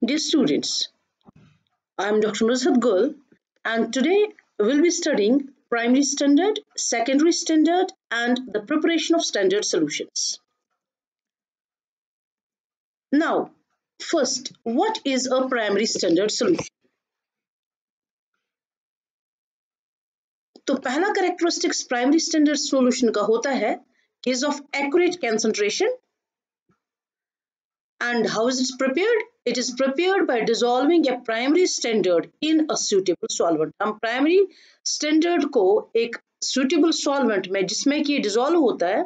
Dear students, I am Dr. Nuzhat Gul, and today we'll be studying primary standard, secondary standard, and the preparation of standard solutions. Now, first, what is a primary standard solution? तो पहला characteristics primary standard solution का होता है case of accurate concentration. And how is it prepared? It is prepared by dissolving a primary standard in a suitable solvent. हम primary standard को एक suitable solvent में जिसमें कि dissolve होता है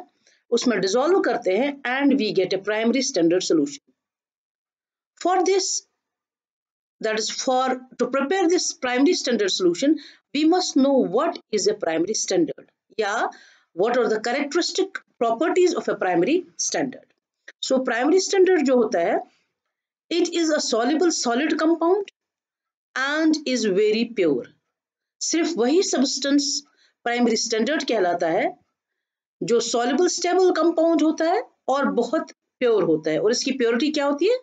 उसमें dissolve करते हैं and we get a primary standard solution. For this, that is for to prepare this primary standard solution, we must know what is a primary standard. Yeah, what are the characteristic properties of a primary standard. So primary standard जो होता है, it is a soluble solid compound and is very pure. सिर्फ वही substance primary standard कहलाता है जो soluble stable compound होता है और बहुत pure होता है और इसकी purity क्या होती है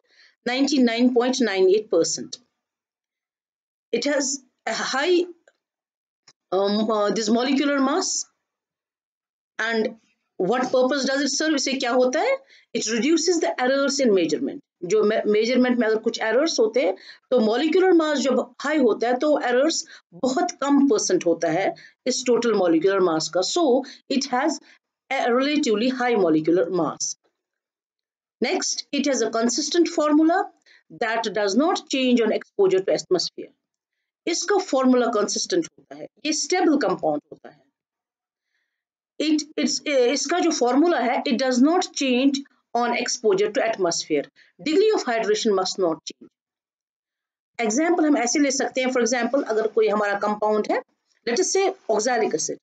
99.98%. It has a high this molecular mass and what purpose does it serve? इसे क्या होता है? It reduces the errors in measurement. जो मेजरमेंट में अगर कुछ एरर्स होते हैं तो मॉलिक्यूलर मास जब हाई होता है तो एरर्स बहुत कम परसेंट होता है इस टोटल मॉलिक्यूलर मास का. So it has a relatively high molecular mass. Next, it has a consistent formula that does not change on exposure to atmosphere. इसका फॉर्मूला कंसिस्टेंट होता है, ये स्टेबल कंपाउंड होता है. इसका जो फॉर्मूला है it does not change on exposure to atmosphere. Degree of hydration must not change. Example हम ऐसे ले सकते हैं. फॉर एग्जाम्पल अगर कोई हमारा कंपाउंड है लेट अस से ऑक्सैलिक एसिड,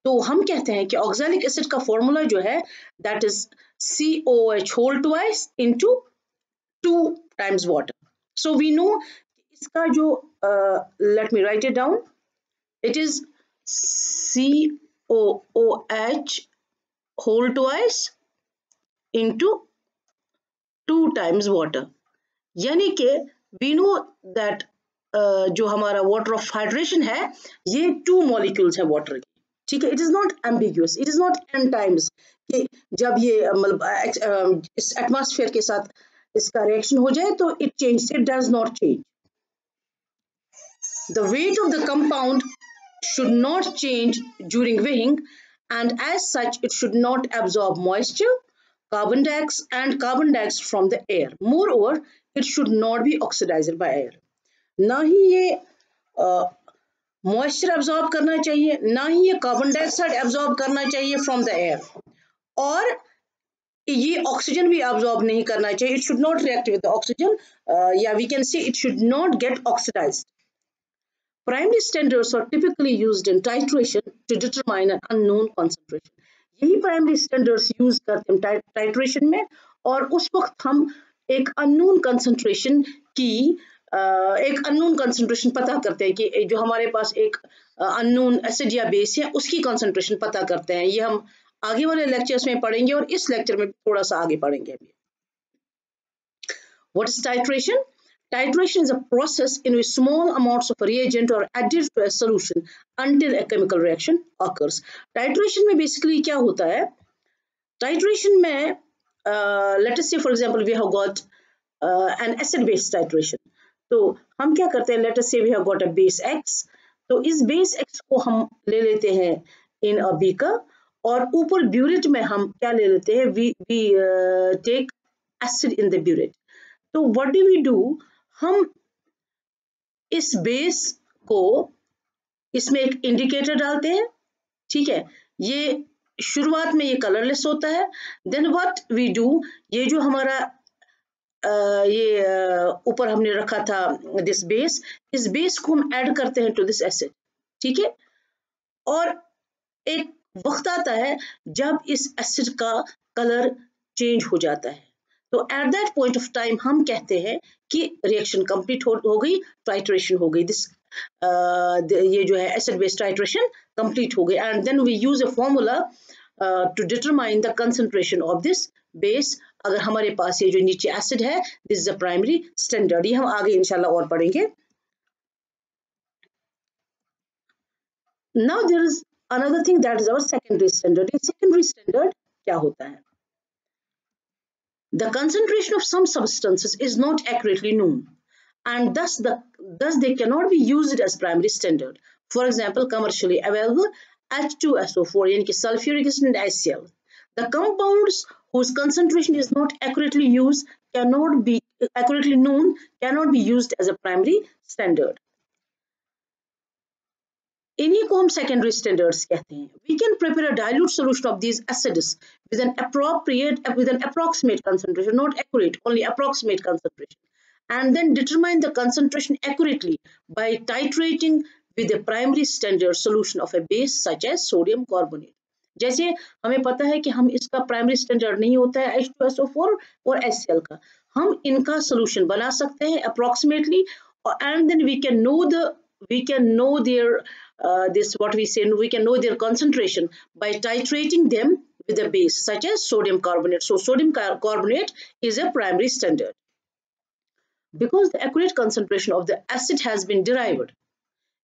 तो हम कहते हैं कि ऑक्सैलिक एसिड का फॉर्मूला जो है that is COH whole twice into 2 times water. So we know इसका जो let me write it down, it is COOH whole twice into 2 times water. यानी कि we know that जो हमारा water of hydration है ये 2 molecules है water की. ठीक है, it is not ambiguous, it is not n times कि जब ये मतलब इस atmosphere के साथ इसका reaction हो जाए तो it changes. It does not change. The weight of the compound should not change during weighing and as such it should not absorb moisture, carbon dioxide from the air. Moreover, it should not be oxidized by air. ना ही ये moisture absorb करना चाहिए, ना ही ये carbon dioxide absorb करना चाहिए from the air, और ये oxygen भी absorb नहीं करना चाहिए. It should not react with the oxygen. Yeah, we can say it should not get oxidized. Primary standards are typically used in titration to determine an unknown concentration. यही primary standards use करते हैं titration में और उस वक्त हम एक unknown concentration की एक अननोन कंसंट्रेशन पता करते हैं कि जो हमारे पास एक अननोन एसिड या बेस है उसकी कंसंट्रेशन पता करते हैं. ये हम आगे वाले लेक्चर्स में पढ़ेंगे और इस लेक्चर में थोड़ा सा आगे पढ़ेंगे. What is titration? Titration is a process in which small amounts of a reagent are added to a solution until a chemical reaction occurs. Titration में basically क्या होता है? Titration में let us say for example we have got an acid-base titration. तो हम क्या करते हैं? Let us say we have got a base X. तो इस base X को हम ले लेते हैं in a beaker और ऊपर burette में हम क्या ले लेते हैं? We take acid in the burette. तो what do we do? हम इस बेस को इसमें एक इंडिकेटर डालते हैं. ठीक है, ये शुरुआत में ये कलरलेस होता है. देन व्हाट वी डू, ये जो हमारा ये ऊपर हमने रखा था दिस बेस, इस बेस को हम ऐड करते हैं टू दिस एसिड. ठीक है, और एक वक्त आता है जब इस एसिड का कलर चेंज हो जाता है. तो eight that point of time हम कहते हैं कि रिएक्शन कंप्लीट हो गई, टाइट्रेशन हो गई. दिस ये जो है एसिड बेस टाइट्रेशन कंप्लीट हो गई. And then we use a formula to determine the concentration of this base अगर हमारे पास ये जो नीचे एसिड है, this is a primary standard. ये हम आगे इंशाल्लाह और पढ़ेंगे। Now there is another thing that is our secondary standard. ये सेकेंडरी स्टैंडर्ड क्या होता है? The concentration of some substances is not accurately known, and thus they cannot be used as primary standard. For example, commercially available H2SO4 यानी कि sulfuric acid and HCl. The compounds whose concentration is not accurately known cannot be used as a primary standard. इन्हीं को हम secondary standards कहते हैं। We can prepare a dilute solution of these acids with an approximate concentration, not accurate, only approximate concentration, and then determine the concentration accurately by titrating with a primary standard solution of a base such as sodium carbonate. जैसे हमें पता है कि हम इसका primary standard नहीं होता है H2SO4 और HCl का, हम इनका सोल्यूशन बना सकते हैं approximately, and then we can know their we can know their concentration by titrating them with a base such as sodium carbonate. So sodium carbonate is a primary standard because the accurate concentration of the acid has been derived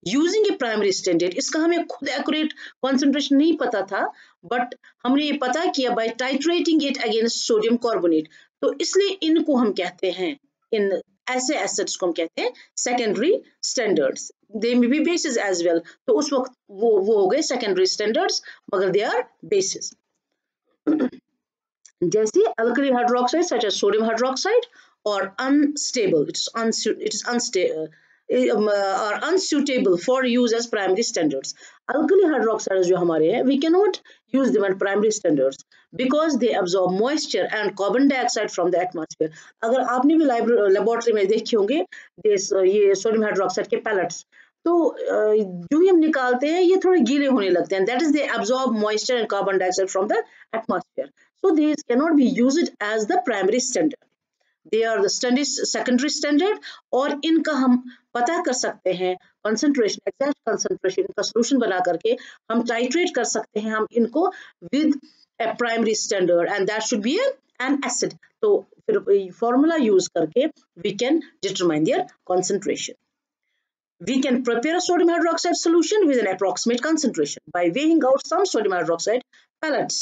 using a primary standard. इसका हमें खुद accurate concentration नहीं पता था, but हमने ये पता किया by titrating it against sodium carbonate. तो इसलिए इनको हम कहते हैं, इन ऐसे एसिड्स को हम कहते हैं secondary standards. They may be basis as well, तो उस वक्त वो हो गए सेकेंडरी स्टैंडर्ड्स, मगर दे आर बेसिस। जैसे alkali hydroxide such as sodium hydroxide और unstable, it is unstable are unsuitable for use as primary standards. Alkali hydroxides जो हमारे हैं, we cannot use them as primary standards because they absorb moisture and carbon dioxide from the atmosphere. अगर आपने भी laboratory में देखे होंगे ये सोडियम हाइड्रोक्साइड के पैलेट्स, तो जो ही हम निकालते हैं ये थोड़े गीले होने लगते हैं, that is they absorb moisture and carbon dioxide from the atmosphere. So these cannot be used as the primary standard. They are the secondary standard, और इनका हम पता कर सकते हैं कंसंट्रेशन, एग्जैक्ट कंसंट्रेशन, इनका सोल्यूशन बना करके हम टाइट्रेट कर सकते हैं हम इनको with a primary standard, and that should be an acid. तो फिर फॉर्मूला यूज करके we can determine their concentration. We can prepare a sodium hydroxide solution with an approximate concentration by weighing out some sodium hydroxide pellets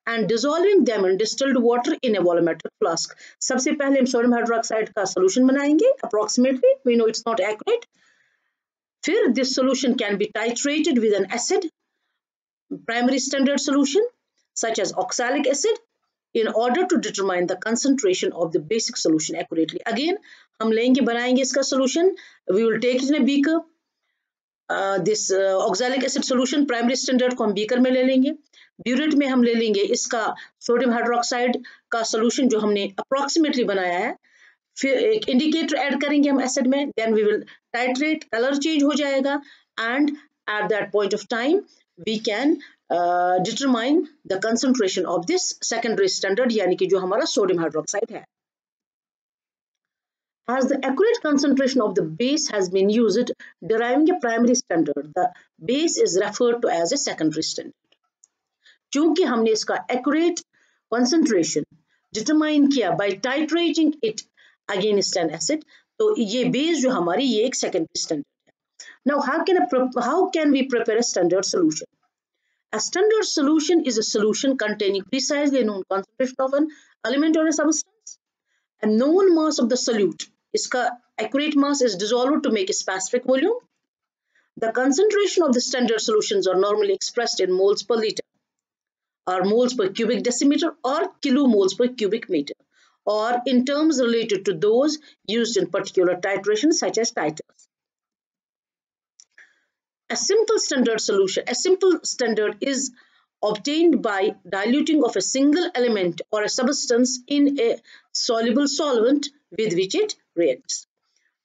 and dissolving them in distilled water in a volumetric flask. सबसे पहले हम sodium hydroxide का solution बनाएंगे approximately, we know it's not accurate. फिर this solution can be titrated with an acid, primary standard solution such as oxalic acid, in order to determine the concentration of the basic solution accurately. Again हम लेंगे, बनाएंगे इसका solution, we will take it in a beaker. This oxalic acid solution primary standard को हम beaker में ले लेंगे, burette में हम ले लेंगे इसका सोडियम हाइड्रोक्साइड का सोल्यूशन जो हमने अप्रोक्सीमेटली बनाया है, फिर एक इंडिकेटर ऐड करेंगे हम एसिड में, then we will titrate, colour change हो जाएगा, and at that point of time we can determine the concentration of this secondary standard, यानी कि जो हमारा सोडियम हाइड्रोक्साइड है। As the accurate concentration of the base has been used deriving a primary standard, the base is referred to as a secondary standard. क्योंकि हमने इसका accurate concentration determine किया by titrating it against an acid, तो ये base जो हमारी ये एक secondary standard है। Now how can we prepare a standard solution? A standard solution is a solution containing precisely known concentration of an element or a substance, a known mass of the solute. इसका accurate mass is dissolved to make a specific volume. The concentration of the standard solutions are normally expressed in moles per liter, or moles per cubic decimeter, or kilomoles per cubic meter, or in terms related to those used in particular titration such as titers. A simple standard is obtained by diluting of a single element or a substance in a soluble solvent with which it reacts.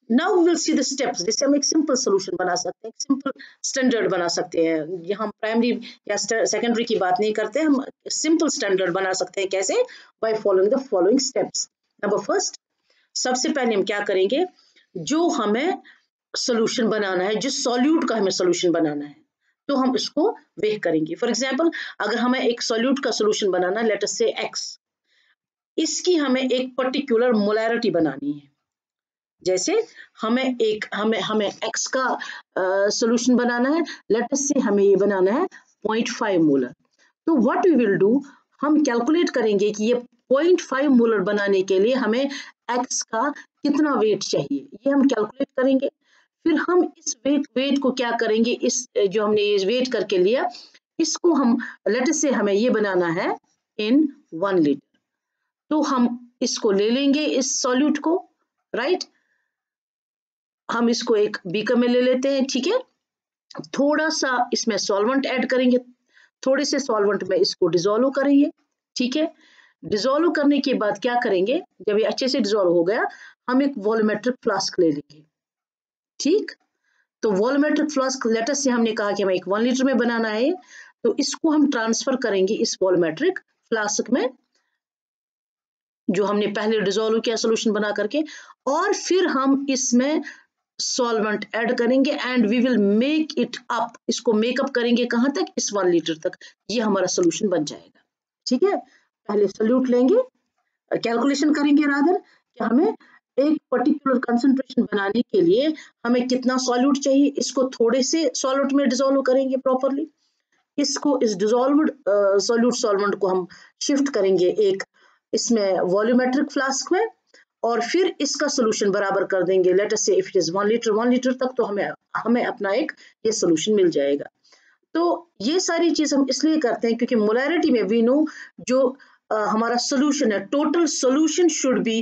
Now we will see the steps. जैसे हम एक simple solution बना सकते हैं, एक simple standard बना सकते हैं। यहाँ हम primary या secondary की बात नहीं करते, हम simple standard बना सकते हैं। कैसे? By following the following steps. Number first, सबसे पहले हम क्या करेंगे, जो हमें solution बनाना है, जिस solute का हमें solution बनाना है, तो हम इसको weigh करेंगे। For example, अगर हमें एक solute का solution बनाना है, let us say X, इसकी हमें एक पर्टिकुलर मोलैरिटी बनानी है। जैसे हमें x का सॉल्यूशन बनाना है, लेट अस से हमें ये बनाना है 0.5 मोलर। तो व्हाट वी विल डू, हम कैलकुलेट करेंगे कि ये 0.5 मोलर बनाने के लिए हमें x का कितना वेट चाहिए, ये हम कैलकुलेट करेंगे। फिर हम इस वेट को क्या करेंगे, इस जो हमने ये वेट करके लिया, इसको हम लेट अस से हमें ये बनाना है इन 1 लीटर। तो हम इसको ले लेंगे इस सॉल्यूट को, राइट। हम इसको एक बीकर में ले लेते हैं, ठीक है। थोड़ा सा इसमें सॉल्वेंट ऐड करेंगे, थोड़े से सॉल्वेंट में इसको डिसॉल्व करेंगे, ठीक है। डिसॉल्व करने के बाद क्या करेंगे, जब ये अच्छे से डिसॉल्व हो गया, हम एक वॉल्यूमेट्रिक फ्लास्क ले लेंगे, ठीक। तो वॉल्यूमेट्रिक फ्लास्क लेटर से हमने कहा कि हमें एक 1 लीटर में बनाना है, तो इसको हम ट्रांसफर करेंगे इस वॉल्यूमेट्रिक फ्लास्क में, जो हमने पहले डिसॉल्व किया सोल्यूशन बना करके, और फिर हम इसमें सॉल्वेंट ऐड करेंगे and we will make it up, इसको मेकअप करेंगे कहां तक, इस 1 लीटर तक, ये हमारा सोल्यूशन बन जाएगा, ठीक है। पहले सॉल्यूट लेंगे, कैलकुलेशन करेंगे रादर कि हमें एक पर्टिकुलर कंसंट्रेशन बनाने के लिए हमें कितना सॉल्यूट चाहिए, इसको थोड़े से सॉल्यूट में डिसॉल्व करेंगे प्रॉपरली, इसको इस डिसॉल्व्ड सॉल्यूट सॉल्वेंट को हम शिफ्ट करेंगे एक इसमें वॉल्यूमेट्रिक फ्लास्क में, और फिर इसका सोल्यूशन बराबर कर देंगे, लेट अस से इफ इट इज 1 लीटर तक, तो हमें अपना एक ये सोल्यूशन मिल जाएगा। तो ये सारी चीज हम इसलिए करते हैं क्योंकि मोलैरिटी में वी नो जो हमारा सोल्यूशन है, total solution should be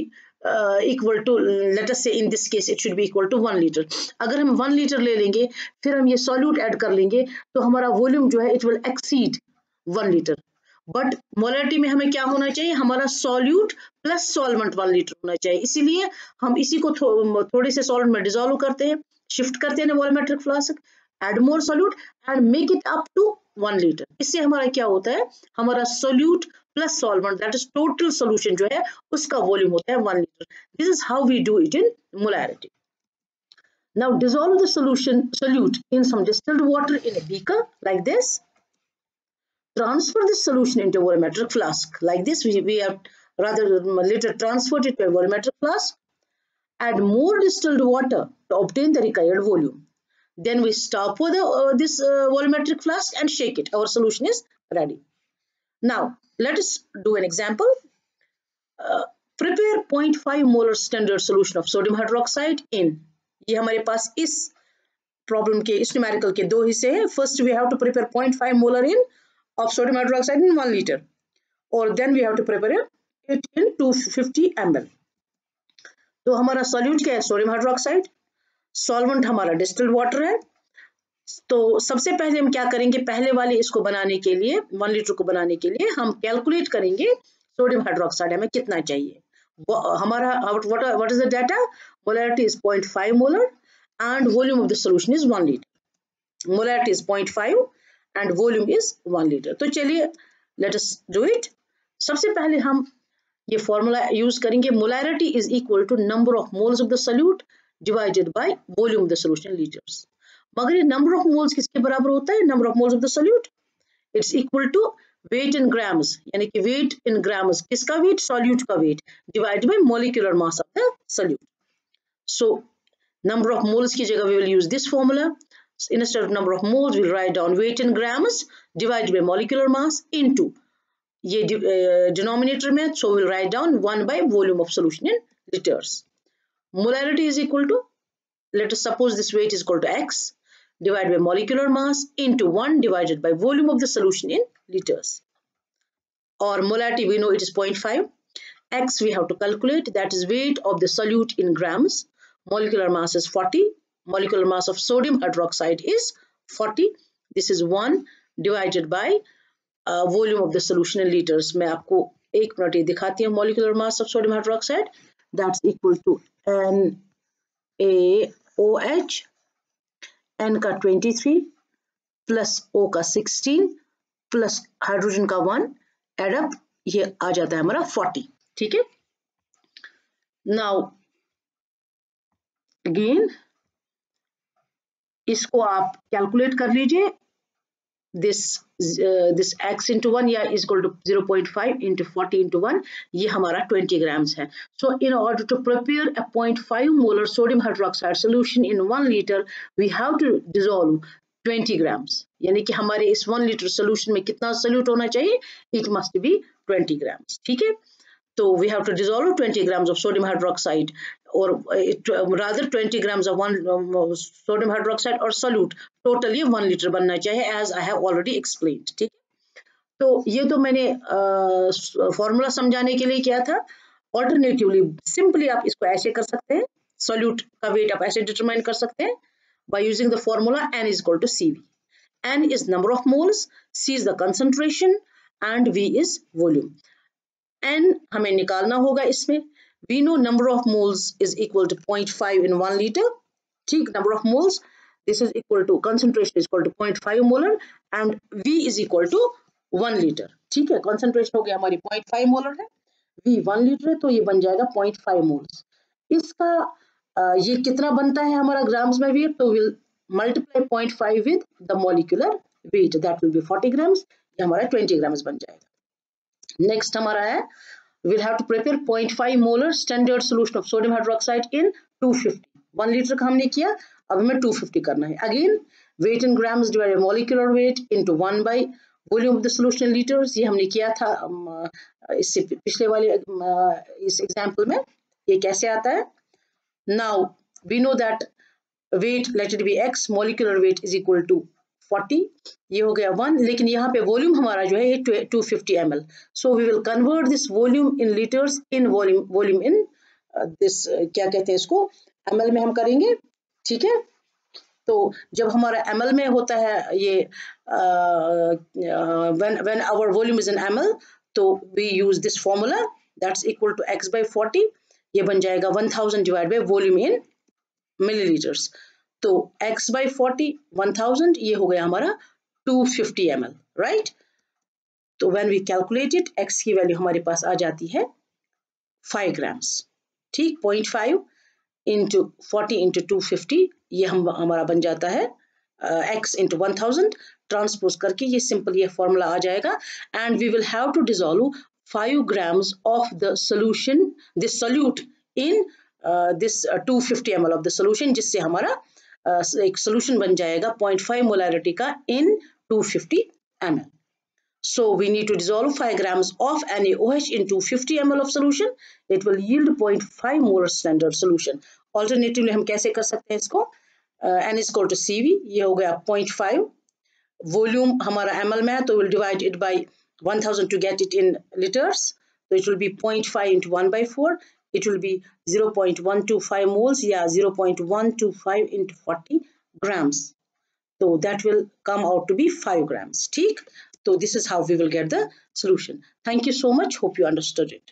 equal to, let us say in this case it should be equal to 1 litre. अगर हम 1 लीटर ले लेंगे, फिर हम ये सॉल्यूट ऐड कर लेंगे, तो हमारा वॉल्यूम जो है it will exceed 1 litre. But molarity में हमें क्या होना चाहिए, हमारा सॉल्यूट प्लस सॉल्वेंट 1 लीटर होना चाहिए, इसीलिए हम इसी को थोड़े से सॉल्वेंट में डिसॉल्व करते हैं, शिफ्ट करते हैं volumetric flask, add more solute and make it up to 1 litre. इससे हमारा क्या होता है, हमारा solute plus solvent, that is total solution जो है उसका वॉल्यूम होता है 1 litre. This is how we do it in molarity. Now dissolve the solute in some distilled water in a beaker like this. Transfer this solution into a volumetric flask like this. We have rather later transferred it to a volumetric flask. Add more distilled water to obtain the required volume. Then we stop for this volumetric flask and shake it. Our solution is ready. Now let us do an example. Prepare 0.5 molar standard solution of sodium hydroxide in, ये हमारे पास इस problem के इस numerical के दो हिस्से हैं। First we have to prepare 0.5 molar in of sodium hydroxide in 1 litre, और then we have to prepare it in 250 ml। तो हमारा सॉल्यूट क्या है, सोडियम हाइड्रोक्साइड, सॉल्वेंट हमारा डिस्टिल्ड वाटर है। तो सबसे पहले हम क्या करेंगे, पहले वाले इसको बनाने के लिए 1 लीटर को बनाने के लिए हम कैलकुलेट करेंगे सोडियम हाइड्रोक्साइड हमें कितना चाहिए। हमारा what is the data, molarity is 0.5 molar and volume of the solution is 1 litre. Molarity is 0.5 and volume is 1 litre. तो चलिए लेट अस डू इट। सबसे पहले हम ये फॉर्मूला यूज करेंगे, molarity is equal to number of moles of the solute divided by volume of the solution litres. मगर ये number of moles किसके बराबर होता है, number of moles of the solute, it's equal to weight in grams, यानी कि weight in grams, किसका weight, solute का weight, divide by molecular mass of the solute. So number of moles की जगह we will use this formula, instead of number of moles we'll write down weight in grams divided by molecular mass into ये denominator में, so we'll write down 1 by volume of solution in liters. Molarity is equal to, let us suppose this weight is equal to x divided by molecular mass into 1 divided by volume of the solution in liters. Or molarity we know it is 0.5, x we have to calculate, that is weight of the solute in grams, molecular mass is 40, molecular mass of sodium hydroxide is 40, this is 1 divided by volume of the solution in liters। मैं आपको एक minute ये दिखाती हूँ, molecular mass of sodium hydroxide that's equal to NaOH, N का 23 plus O का 16 plus hydrogen का 1 add up, ये आ जाता है हमारा 40, ठीक है। नाउ अगेन इसको आप कैलकुलेट कर लीजिए, this x into 1 या is equal to 0.5 into 40 into 1, ये हमारा 20 grams है. So in order to prepare a 0.5 molar sodium hydroxide solution in 1 liter, we have to dissolve 20 grams. यानी कि हमारे इस 1 liter solution में कितना solute होना चाहिए? It must be 20 grams. ठीक है? So we have to dissolve 20 grams of sodium hydroxide, or rather 20 grams of one sodium hydroxide or solute. Totally 1 liter बनना चाहिए, as I have already explained. ठीक है? तो ये तो मैंने फॉर्मूला समझाने के लिए किया था. Alternatively, simply आप इसको ऐसे कर सकते हैं. Solute का weight आप ऐसे determine कर सकते हैं by using the formula N is equal to CV. N is number of moles, C is the concentration, and V is volume. N हमें निकालना होगा इसमें. We know number of moles is equal to 0.5 in 1 liter. ठीक, number of moles, this is equal to concentration is equal to 0.5 molar and V is equal to 1 liter. ठीक है, concentration हो गया हमारी 0.5 molar है, V 1 liter है, तो ये बन जाएगा 0.5 moles. इसका ये कितना बनता है हमारा ग्राम्स में वेट, तो we'll multiply 0.5 with the molecular weight, that will be 40 grams. ये हमारा 20 grams बन जाएगा. नेक्स्ट हमारा है, we'll have to prepare 0.5 molar standard solution of sodium hydroxide in 250. 1 liter का हमने किया, अब हमें 250 करना है. Again, weight in grams divided by molecular weight into 1 by volume of the solution in liters. ये हमने किया था इससे पिछले वाले इस एग्जाम्पल में. ये कैसे आता है? Now we know that weight, let it be x, molecular weight is equal to 40, ये हो गया 1, लेकिन यहाँ पे वॉल्यूम हमारा जो है ये 250 ml. So we will convert this volume in liters in volume in this क्या कहते हैं इसको, ml में हम करेंगे. ठीक है, तो जब हमारा ml में होता है ये when our volume is in ml, तो we use this formula that's equal to x by 40. ये बन जाएगा 1000 divided by volume in milliliters. तो x by 40 1000, ये हो गया हमारा 250 ml, right? तो when we calculate it, x की वैल्यू हमारे पास आ जाती है 5 grams. ठीक, 0.5 into 40 into 250, ये हमारा बन जाता है x into 1000. ट्रांसपोज करके ये सिंपल ये फॉर्मूला आ जाएगा. And we will have to dissolve 5 grams of the solution, this solute in this 250 ml of the solution, जिससे हमारा एक सोल्यूशन बन जाएगा 0.5 मोलैरिटी का in 250 ml. So we need to dissolve 5 grams of NaOH in 250 ml of solution. It will yield 0.5 molar standard solution. Alternatively हम कैसे कर सकते हैं इसको? N is equal to CV, ये हो गया 0.5. वॉल्यूम हमारा ml में है, तो we'll divide it by 1000 to get it in liters. So it will be 0.5 into 1 by 4. It will be 0.125 moles, yeah, 0.125 into 40 grams. So that will come out to be 5 grams. ठीक? So this is how we will get the solution. Thank you so much. Hope you understood it.